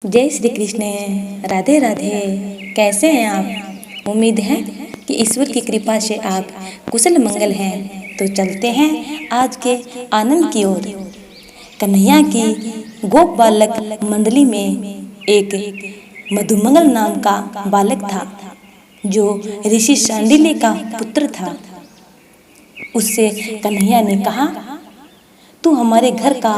जय श्री कृष्ण। राधे राधे। कैसे हैं आप? उम्मीद है कि ईश्वर की कृपा से आप कुशल मंगल हैं। तो चलते हैं आज के आनंद की ओर। कन्हैया की गोप बालक मंडली में एक मधुमंगल नाम का बालक था, जो ऋषि शांडिल्य का पुत्र था। उससे कन्हैया ने कहा, तू हमारे घर का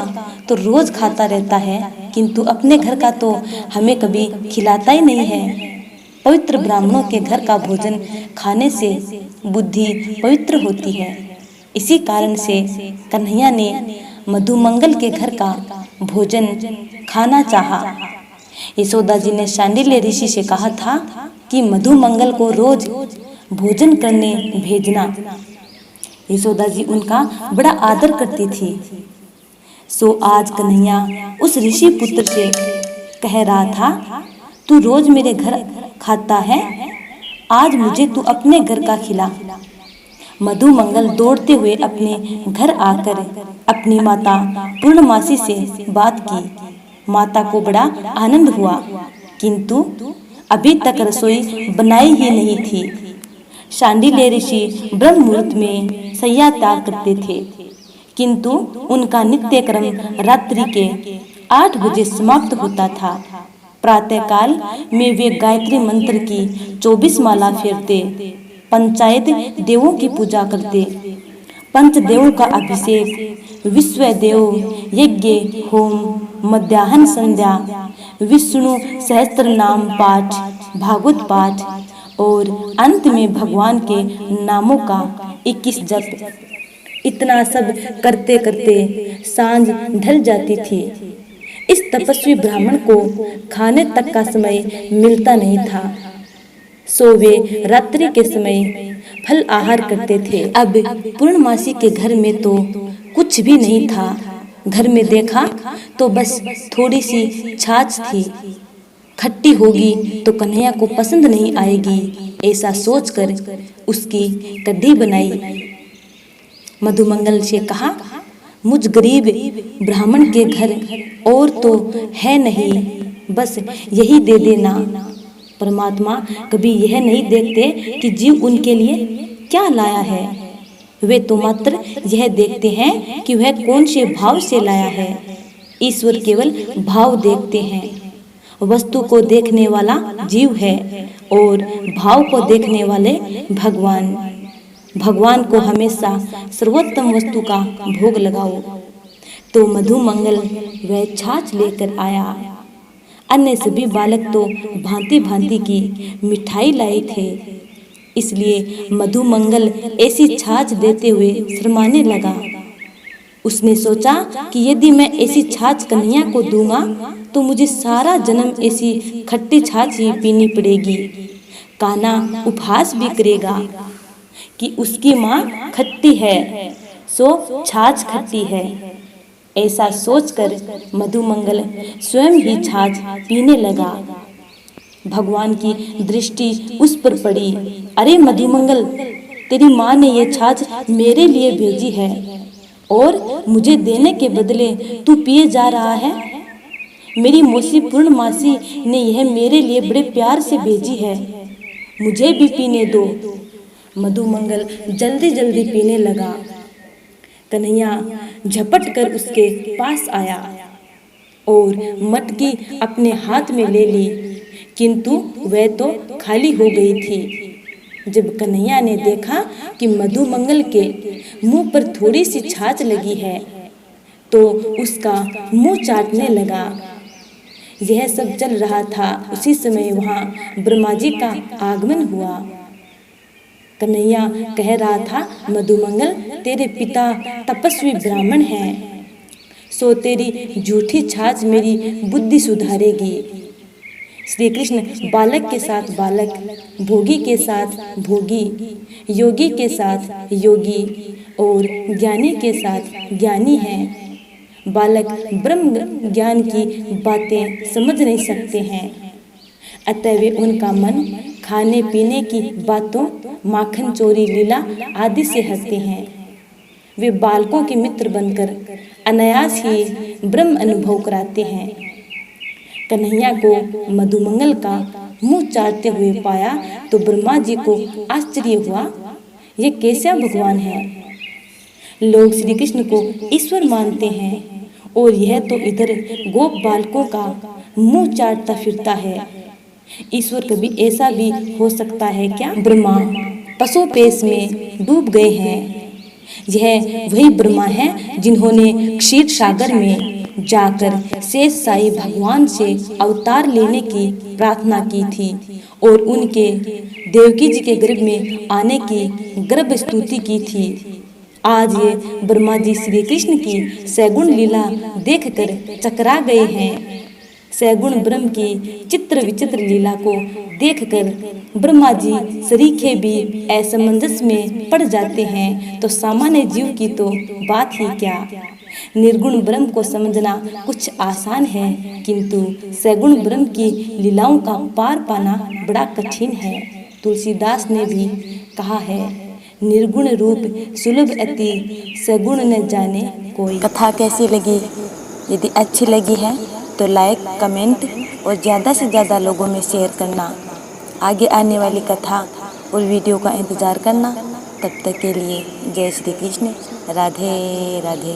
तो रोज खाता रहता है, किंतु अपने घर का तो हमें कभी खिलाता ही नहीं है। पवित्र ब्राह्मणों के घर का भोजन खाने से बुद्धि पवित्र होती है। इसी कारण से कन्हैया ने मधुमंगल के घर का भोजन खाना चाहा। यशोदा जी ने शांडिल्य ऋषि से कहा था कि मधुमंगल को रोज भोजन करने भेजना। यशोदा जी उनका बड़ा आदर करती थी। सो आज कन्हैया उस ऋषि पुत्र से कह रहा था, तू रोज मेरे घर खाता है, आज मुझे तू अपने घर का खिला। मधुमंगल दौड़ते हुए अपने घर आकर अपनी माता पूर्णमासी से बात की। माता को बड़ा आनंद हुआ, किंतु अभी तक रसोई बनाई ही नहीं थी। शांडिल्य ऋषि ब्रह्म मुहूर्त में शय्या त्याग करते थे, किंतु उनका नित्य क्रम रात्रि के 8 बजे समाप्त होता था। प्रातः काल में वे गायत्री मंत्र की 24 माला फेरते, पंचायत देवों की पूजा करते। पंचदेवों का अभिषेक, विश्व देव यज्ञ, होम, मध्याह्न संध्या, विष्णु सहस्त्र नाम पाठ, भागवत पाठ और अंत में भगवान के नामों का 21 जप। इतना सब करते करते सांझ ढल जाती थी। इस तपस्वी ब्राह्मण को खाने तक का समय मिलता नहीं था। सो वे रात्रि के समय फल आहार करते थे। अब पूर्णमासी के घर में तो कुछ भी नहीं था। घर में देखा तो बस थोड़ी सी छाछ थी। खट्टी होगी तो कन्हैया को पसंद नहीं आएगी, ऐसा सोचकर उसकी कढ़ी बनाई। मधुमंगल से कहा, मुझ गरीब ब्राह्मण के घर और तो है नहीं, बस यही दे देना। परमात्मा कभी यह नहीं देखते कि जीव उनके लिए क्या लाया है। वे तो मात्र यह देखते हैं कि वह कौन से भाव से लाया है। ईश्वर केवल भाव देखते हैं। वस्तु को देखने वाला जीव है और भाव को देखने वाले भगवान। भगवान को हमेशा सर्वोत्तम वस्तु का भोग लगाओ। तो मधुमंगल वह छाछ लेकर आया। अन्य सभी बालक तो भांति भांति की मिठाई लाए थे, इसलिए मधुमंगल ऐसी छाछ देते हुए शर्माने लगा। उसने सोचा कि यदि मैं ऐसी छाछ कन्हैया को दूंगा तो मुझे सारा जन्म ऐसी खट्टी छाछ ही पीनी पड़ेगी। कान्हा उपहास भी करेगा कि उसकी माँ खट्टी है, सो छाछ खट्टी है। ऐसा सोचकर मधुमंगल स्वयं ही छाछ पीने लगा। भगवान की दृष्टि उस पर पड़ी। अरे मधुमंगल, तेरी माँ ने यह छाछ मेरे लिए भेजी है और मुझे देने के बदले तू पिए जा रहा है। मेरी मौसी पूर्णमासी ने यह मेरे लिए बड़े प्यार से भेजी है, मुझे भी पीने दो। मधुमंगल जल्दी जल्दी पीने लगा। कन्हैया झपट कर उसके पास आया और मटकी अपने हाथ में ले ली, किंतु वह तो खाली हो गई थी। जब कन्हैया ने देखा कि मधुमंगल के मुंह पर थोड़ी सी छाछ लगी है, तो उसका मुंह चाटने लगा। यह सब चल रहा था। उसी समय वहां ब्रह्मा जी का आगमन हुआ। कन्हैया कह रहा था, मधुमंगल, तेरे पिता तपस्वी ब्राह्मण हैं, सो तेरी झूठी छाछ मेरी बुद्धि सुधारेगी। श्री कृष्ण बालक के साथ बालक, भोगी के साथ भोगी, योगी के साथ योगी और ज्ञानी के साथ ज्ञानी हैं। बालक ब्रह्म ज्ञान की बातें समझ नहीं सकते हैं, अतः वे उनका मन खाने पीने की बातों, माखन चोरी लीला आदि से हटते हैं। वे बालकों के मित्र बनकर अनायास ही ब्रह्म अनुभव कराते हैं। कन्हैया को मधुमंगल का मुंह चाटते हुए पाया तो ब्रह्मा जी को आश्चर्य हुआ, ये कैसा भगवान है। लोग श्री कृष्ण को ईश्वर मानते हैं और यह तो इधर गोप बालकों का मुंह चाटता फिरता है। ईश्वर कभी ऐसा भी हो सकता है क्या। ब्रह्मा पशुपेश में डूब गए हैं। यह वही ब्रह्मा है जिन्होंने क्षीर सागर में जाकर शेष साई भगवान से अवतार लेने की प्रार्थना की थी और उनके देवकी जी के गर्भ में आने की गर्भ स्तुति की थी। आज ये ब्रह्मा जी श्री कृष्ण की सैगुण लीला देखकर चकरा गए हैं। सैगुण ब्रह्म की चित्र विचित्र लीला को देखकर ब्रह्मा जी सरीखे भी असमंजस में पड़ जाते हैं, तो सामान्य जीव की तो बात ही क्या। निर्गुण ब्रह्म को समझना कुछ आसान है, किंतु सैगुण ब्रह्म की लीलाओं का पार पाना बड़ा कठिन है। तुलसीदास ने भी कहा है, निर्गुण रूप सुलभ अति सगुण न जाने कोई। कथा कैसी लगी? यदि अच्छी लगी है तो लाइक, कमेंट और ज़्यादा से ज़्यादा लोगों में शेयर करना। आगे आने वाली कथा और वीडियो का इंतज़ार करना। तब तक के लिए जय श्री कृष्ण, राधे राधे।